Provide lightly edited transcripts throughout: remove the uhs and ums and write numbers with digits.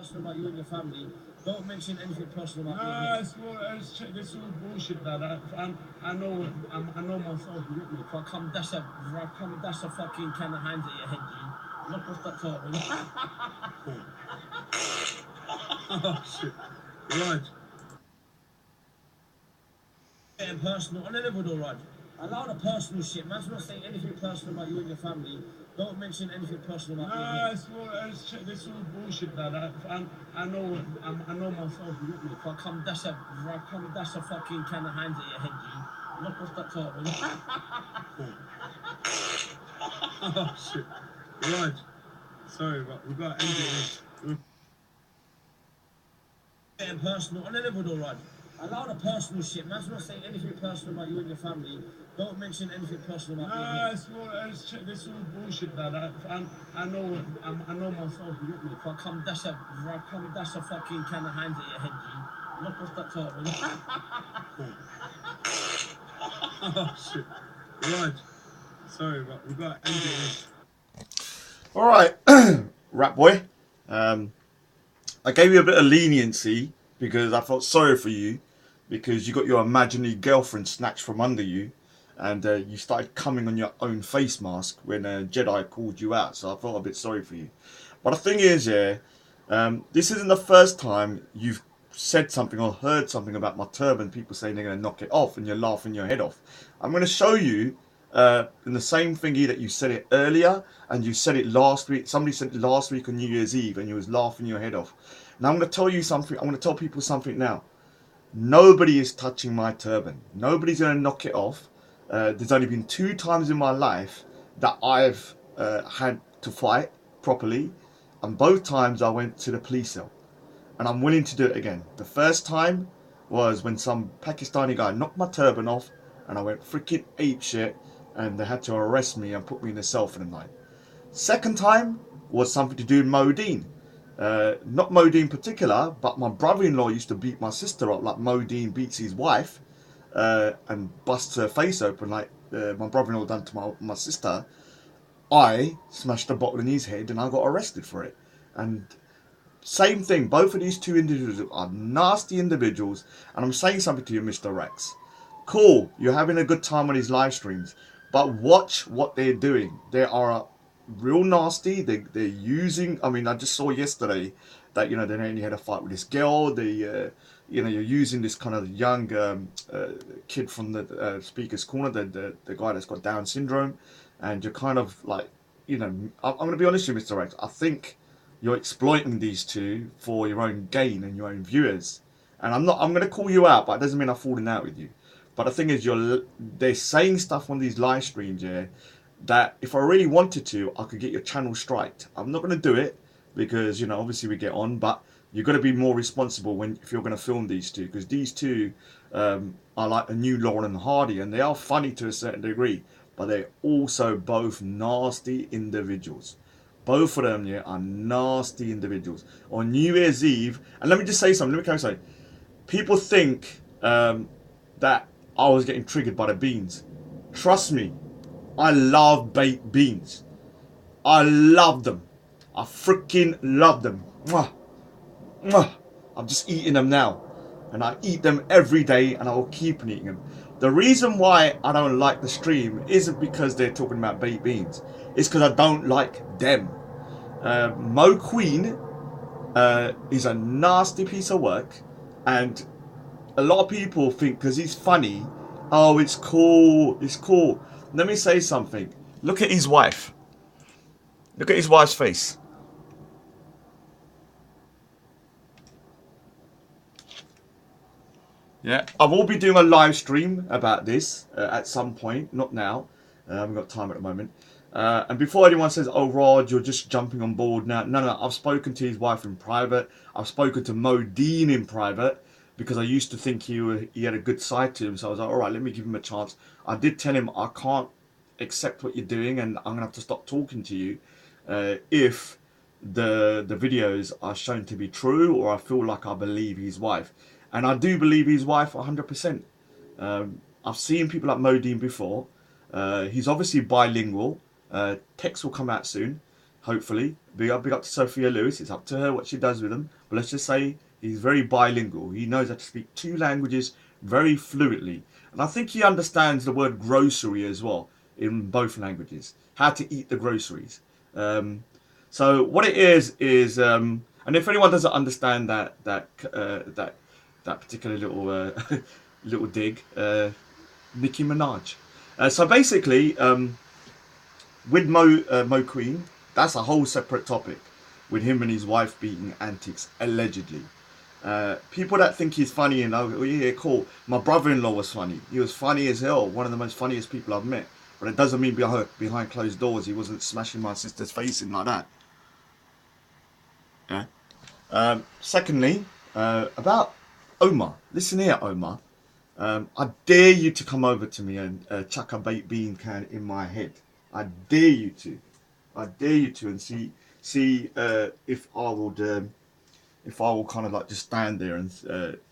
Personal about you and your family. Don't mention anything personal about me. This is all bullshit, Dad. I know myself. You get me? If I come dash a fucking can of hands at your head, G. Knock off that top. Oh shit! Right. Getting personal on a level though, Raj. Allow the personal shit. Man's not saying anything personal about you and your family. Don't mention anything personal about me. This is all bullshit, Dad. I know myself. You get me? If I come dash a fucking can of hands at your head, G. Knock off that top. Oh shit! Right. Sorry, but we've got to end it. Getting personal on a level though, Raj. Allow the personal shit. Man's not saying anything personal about you and your family. Don't mention anything personal about me. This is all bullshit, Dad. I know myself. You get me? If I come dash a fucking can of hands at your head, G. Knock off that top. Oh shit! Right. Sorry, but we've got to end it. All right, Rap Boy. I gave you a bit of leniency because I felt sorry for you because you got your imaginary girlfriend snatched from under you and you started coming on your own face mask when Jedi called you out. So I felt a bit sorry for you. But the thing is, yeah, this isn't the first time you've said something or heard something about my turban, people saying they're going to knock it off and you're laughing your head off. I'm going to show you in the same thingy that you said it earlier and you said it last week. Somebody said it last week on New Year's Eve and you was laughing your head off. Now I'm going to tell you something. I'm going to tell people something now. Nobody is touching my turban. Nobody's going to knock it off. There's only been 2 times in my life that I've had to fight properly, and both times I went to the police cell. And I'm willing to do it again. The first time was when some Pakistani guy knocked my turban off and I went freaking apeshit and they had to arrest me and put me in the cell for the night. Second time was something to do with Mo Deen. Not Mo Deen in particular, but my brother-in-law used to beat my sister up like Mo Deen beats his wife and busts her face open like my brother-in-law done to my sister. I smashed a bottle in his head and I got arrested for it. And same thing, both of these 2 individuals are nasty individuals. And I'm saying something to you, Mr. Rex. Cool, you're having a good time on these live streams, but watch what they're doing. They are real nasty. They're using, I mean, I just saw yesterday that, you know, they only had a fight with this girl. They, you know, you're using this kind of young kid from the speaker's corner, the guy that's got Down syndrome. And you're kind of like, you know, I'm going to be honest with you, Mr. Rex. I think you're exploiting these 2 for your own gain and your own viewers. And I'm going to call you out, but it doesn't mean I'm falling out with you. But the thing is, they're saying stuff on these live streams, yeah, that if I really wanted to, I could get your channel striked. I'm not going to do it because, you know, obviously we get on, but you've got to be more responsible if you're going to film these 2, because these 2 are like a new Laurel and Hardy, and they are funny to a certain degree, but they're also both nasty individuals. Both of them, yeah, are nasty individuals. On New Year's Eve, and let me just say something. Let me come and say, people think that I was getting triggered by the beans. Trust me, I love baked beans. I love them. I freaking love them. Mwah. Mwah. I'm just eating them now. And I eat them every day and I will keep eating them. The reason why I don't like the stream isn't because they're talking about baked beans. It's because I don't like them. Mo Queen is a nasty piece of work. And a lot of people think because he's funny, oh, it's cool, it's cool. Let me say something. Look at his wife. Look at his wife's face. Yeah, I will be doing a live stream about this at some point, not now. I haven't got time at the moment. And before anyone says, oh, Rod, you're just jumping on board now. No, I've spoken to his wife in private. I've spoken to Mo Deen in private because I used to think he had a good side to him. So I was like, all right, let me give him a chance. I did tell him I can't accept what you're doing and I'm going to have to stop talking to you if the videos are shown to be true or I feel like I believe his wife. And I do believe his wife 100%. I've seen people like Mo Deen before. He's obviously bilingual. Text will come out soon, hopefully. big up to Sophia Lewis. It's up to her what she does with them. But let's just say he's very bilingual. He knows how to speak 2 languages very fluently. And I think he understands the word grocery as well in both languages. How to eat the groceries. So what it is, and if anyone doesn't understand that particular little little dig, Nicki Minaj. So basically, with Mo Queen, that's a whole separate topic. With him and his wife beating antics, allegedly. People that think he's funny and oh yeah, cool. My brother-in-law was funny. He was funny as hell. One of the most funniest people I've met. But it doesn't mean behind closed doors he wasn't smashing my sister's face in like that. Yeah. Secondly, about Omar. Listen here, Omar. I dare you to come over to me and chuck a baked bean can in my head. I dare you to. I dare you to, and see if I will kind of like just stand there and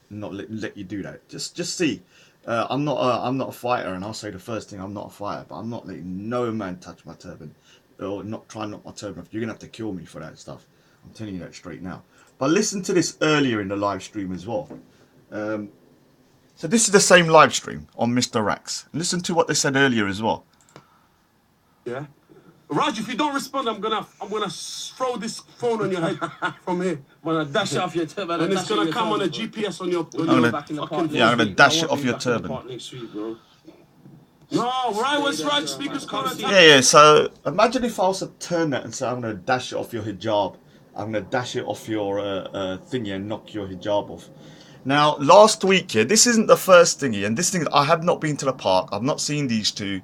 not let you do that. Just see. I'm not a fighter, and I'll say the first thing, I'm not a fighter, but I'm not letting no man touch my turban, or not try and knock my turban off. You're gonna have to kill me for that stuff. I'm telling you that straight now. But listen to this earlier in the live stream as well. So this is the same live stream on Mr. Rax. Listen to what they said earlier as well. Yeah. Raj, if you don't respond, I'm gonna throw this phone on your head from here. I'm gonna dash it off your turban. And it's gonna come on a GPS on your back in the park. Yeah, I'm gonna dash it off your turban. Next week, bro. No, right, what's right? Speakers corner. Yeah. So imagine if I was to turn that and say, I'm gonna dash it off your hijab. I'm gonna dash it off your thingy and knock your hijab off. Now, last week, yeah, this isn't the first thingy, and this thing, I have not been to the park. I've not seen these two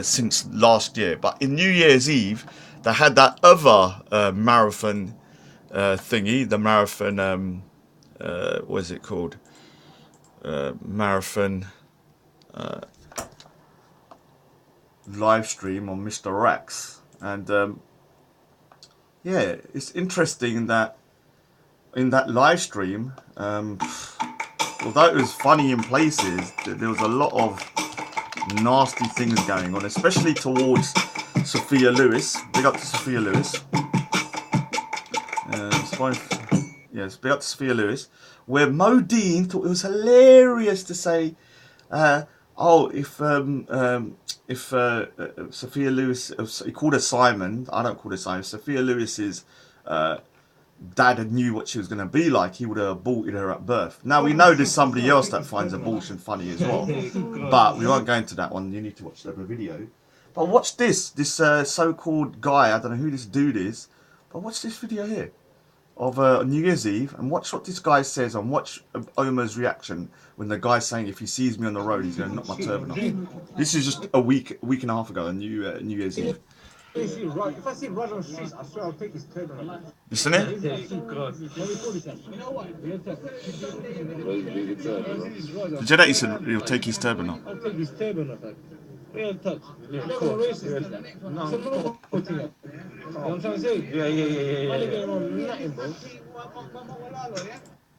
since last year. But in New Year's Eve, they had that other marathon thingy, the marathon, what is it called? Marathon live stream on Mr. Rax. And yeah, it's interesting that in that live stream, although it was funny in places, there was a lot of nasty things going on, especially towards Sophia Lewis. Big up to Sophia Lewis. Yes, big up to Sophia Lewis. Where Mo Deen thought it was hilarious to say, if Sophia Lewis, he called her Simon. I don't call her Simon. Sophia Lewis's dad knew what she was going to be like, he would have aborted her at birth. Now we know there's somebody else that finds abortion funny as well, but we won't go into that one. You need to watch the other video. But watch this so-called guy, I don't know who this dude is, but watch this video here of New Year's Eve, and watch what this guy says, and watch Omar's reaction when the guy's saying if he sees me on the road he's going to knock my turban off. This is just a week and a half ago, New Year's Eve. If I see Raj on the streets, I swear I'll take his turban off. Listen it? Did you know he said he'll take his turban off? I'll take his turban off. Real touch. Yeah, of course. No. You know what I'm trying to say? Yeah. Why they getting on nothing, bro?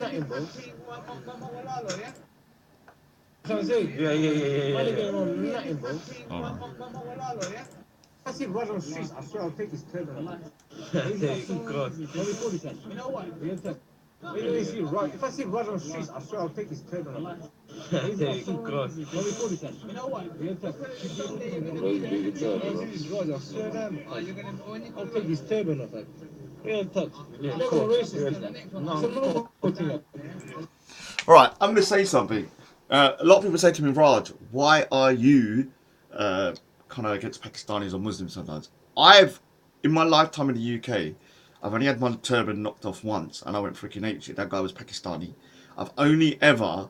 Nothing, bro. Trying to say? Yeah. Why they getting on nothing, bro? If I see Raj on the streets, I swear I'll take his turban off. You know what? Real touch. If I see Raj on the streets, I swear I'll take his turban off. You know what? Real touch. I'll take his turban off. Real touch. Yeah, of course. No. Alright, I'm going to say something. A lot of people say to me, Raj, why are you kind of against Pakistanis or Muslims sometimes? In my lifetime in the UK, I've only had my turban knocked off once, and I went freaking apeshit. That guy was Pakistani. I've only ever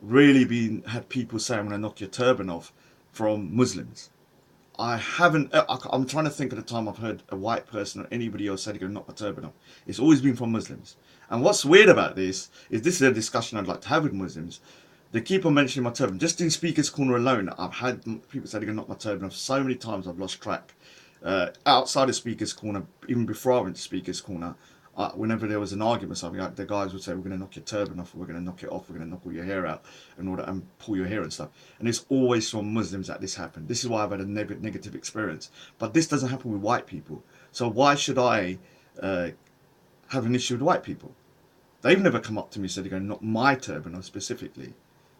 really had people say, I'm going to knock your turban off from Muslims. I haven't, I'm trying to think of the time I've heard a white person or anybody else say they're going to knock my turban off. It's always been from Muslims. And what's weird about this is a discussion I'd like to have with Muslims. They keep on mentioning my turban. Just in Speaker's Corner alone, I've had people say they're going to knock my turban off so many times I've lost track. Outside of Speaker's Corner, even before I went to Speaker's Corner, whenever there was an argument or something, the guys would say, we're going to knock your turban off, we're going to knock it off, we're going to knock all your hair out and pull your hair and stuff. And it's always from Muslims that this happened. This is why I've had a negative experience. But this doesn't happen with white people. So why should I have an issue with white people? They've never come up to me and said they're going to knock my turban off specifically.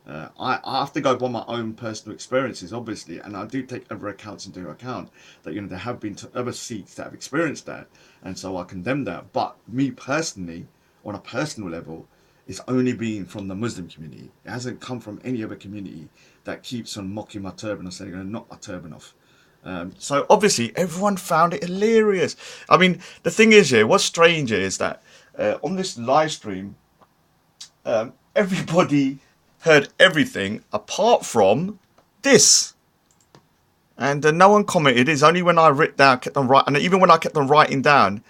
I have to go by my own personal experiences, obviously, and I do take other accounts into account that there have been other Sikhs that have experienced that, and so I condemn that. But me personally, on a personal level, it's only been from the Muslim community. It hasn't come from any other community that keeps on mocking my turban or saying they're going to knock my turban off. So obviously everyone found it hilarious. I mean, the thing is, what's strange is that on this live stream, everybody heard everything apart from this, and no one commented. It's only when I wrote down, kept on writing, and even when I kept on writing down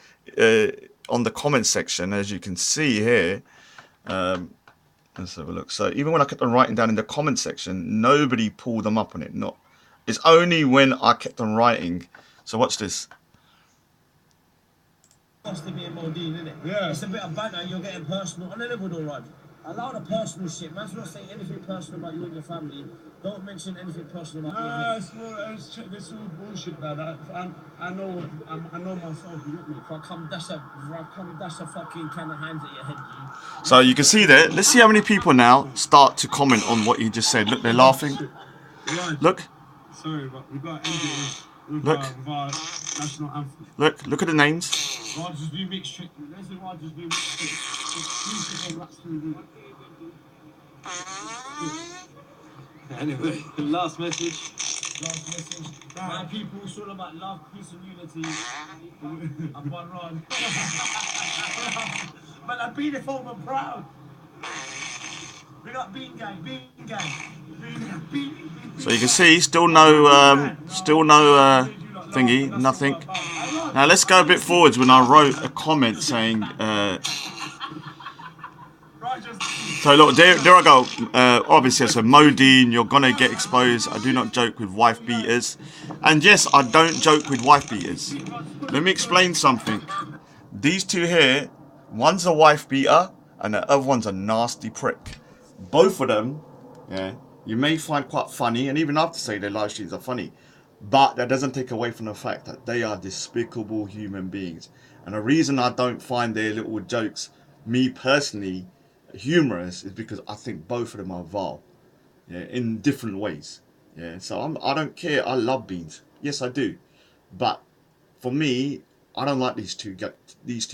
on the comment section, as you can see here. Let's have a look. So even when I kept on writing down in the comment section, nobody pulled them up on it. It's only when I kept on writing. So watch this. To be a Deen, isn't it? Yeah. It's a bit of banter and you're getting personal on a level though, Raj. Allow the personal shit. Man's not saying anything personal about you and your family. Don't mention anything personal about me. This all bullshit now. I know myself. You get me? If I come dash a fucking can of hands at your head, G. So you can see there. Let's see how many people now start to comment on what he just said. Look, they're laughing. Look. Sorry, but we got to end it with our national anthem. Look at the names. Rogers do mixed trick. Let's do Rogers do mixed trick. Anyway, last message. My people, it's all about love, peace and unity. I'm one Rod. But I'm beautiful and proud. We got Bean Gang, Bean Gang. So you can see, still no thingy, nothing. Now let's go a bit forwards when I wrote a comment saying, so look, there I go. Obviously, so Deen, you're gonna get exposed. I do not joke with wife beaters, and yes, I don't joke with wife beaters. Let me explain something. These two here, one's a wife beater, and the other one's a nasty prick. Both of them, yeah, you may find quite funny, and even I have to say their live streams are funny, but that doesn't take away from the fact that they are despicable human beings. And the reason I don't find their little jokes, me personally, humorous is because I think both of them are vile, yeah, in different ways. Yeah, so I don't care. I love Beans, yes I do, but for me, I don't like these two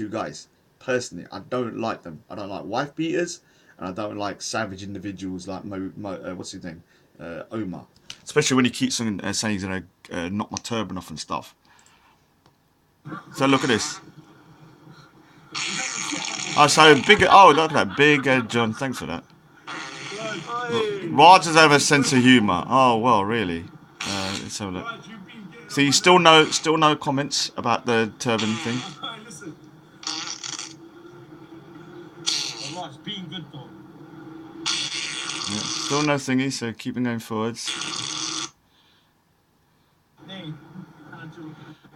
guys personally. I don't like them. I don't like wife beaters, and I don't like savage individuals like what's his name, Omar. Especially when he keeps on saying he's gonna knock my turban off and stuff. So look at this. Oh, so big. Oh, look at that, Big John. Thanks for that. Raj has have a sense of humour. Oh well, really. Let's have a look. See, still no comments about the turban thing. Being good though. Yeah, still no thingy. So keeping going forwards.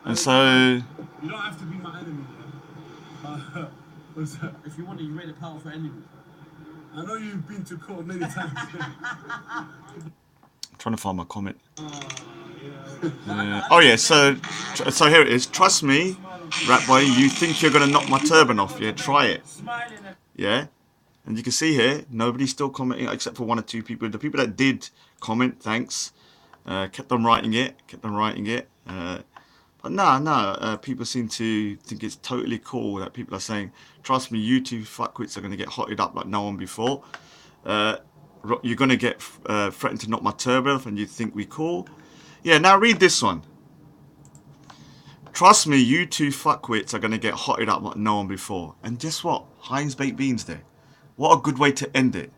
And so. You don't have to be my enemy, yeah? If you want it, you made a powerful enemy. I know you've been to court many times. I'm trying to find my comment. Oh yeah, so here it is. Trust me, Rat Boy, you think you're gonna knock my turban off? Yeah, try it. Yeah, and you can see here, nobody's still commenting except for one or two people. The people that did comment, thanks. Kept on writing it. But no, people seem to think it's totally cool that people are saying, trust me, you two fuckwits are going to get hotted up like no one before. You're going to get threatened to knock my turban off and you think we cool. Yeah, now read this one. Trust me, you two fuckwits are going to get hotted up like no one before. And guess what? Heinz Baked Beans there. What a good way to end it.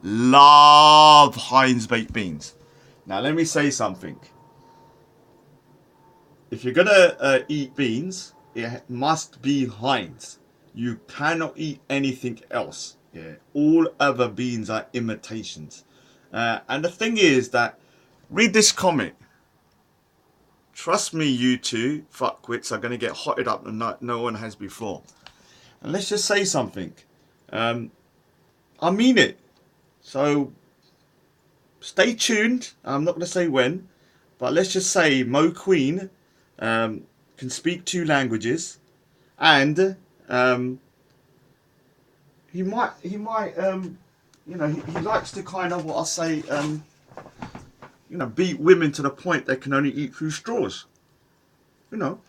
Love Heinz Baked Beans. Now let me say something. If you're gonna eat beans, it must be Heinz. You cannot eat anything else. Yeah, all other beans are imitations. And the thing is that, read this comment. Trust me, you two fuckwits are gonna get hotted up and no one has before. And let's just say something. I mean it. So stay tuned. I'm not gonna say when, but let's just say Mo Queen. can speak 2 languages, and he might you know, he likes to kind of, what I say, you know, beat women to the point they can only eat through straws. You know,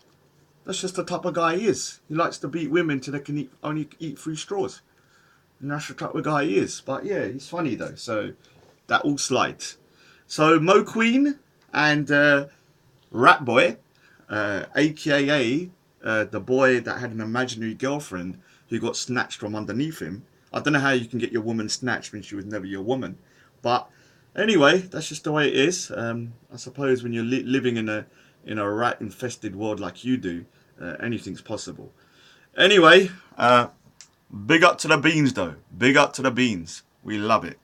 that's just the type of guy he is. He likes to beat women till they can only eat through straws. And that's the type of guy he is. But yeah, he's funny though, so that all slides. So Mo Queen and Rat Boy, aka the boy that had an imaginary girlfriend who got snatched from underneath him. I don't know how you can get your woman snatched when she was never your woman. But anyway, that's just the way it is. I suppose when you're living in a rat-infested world like you do, anything's possible. Anyway, big up to the beans though. Big up to the beans. We love it.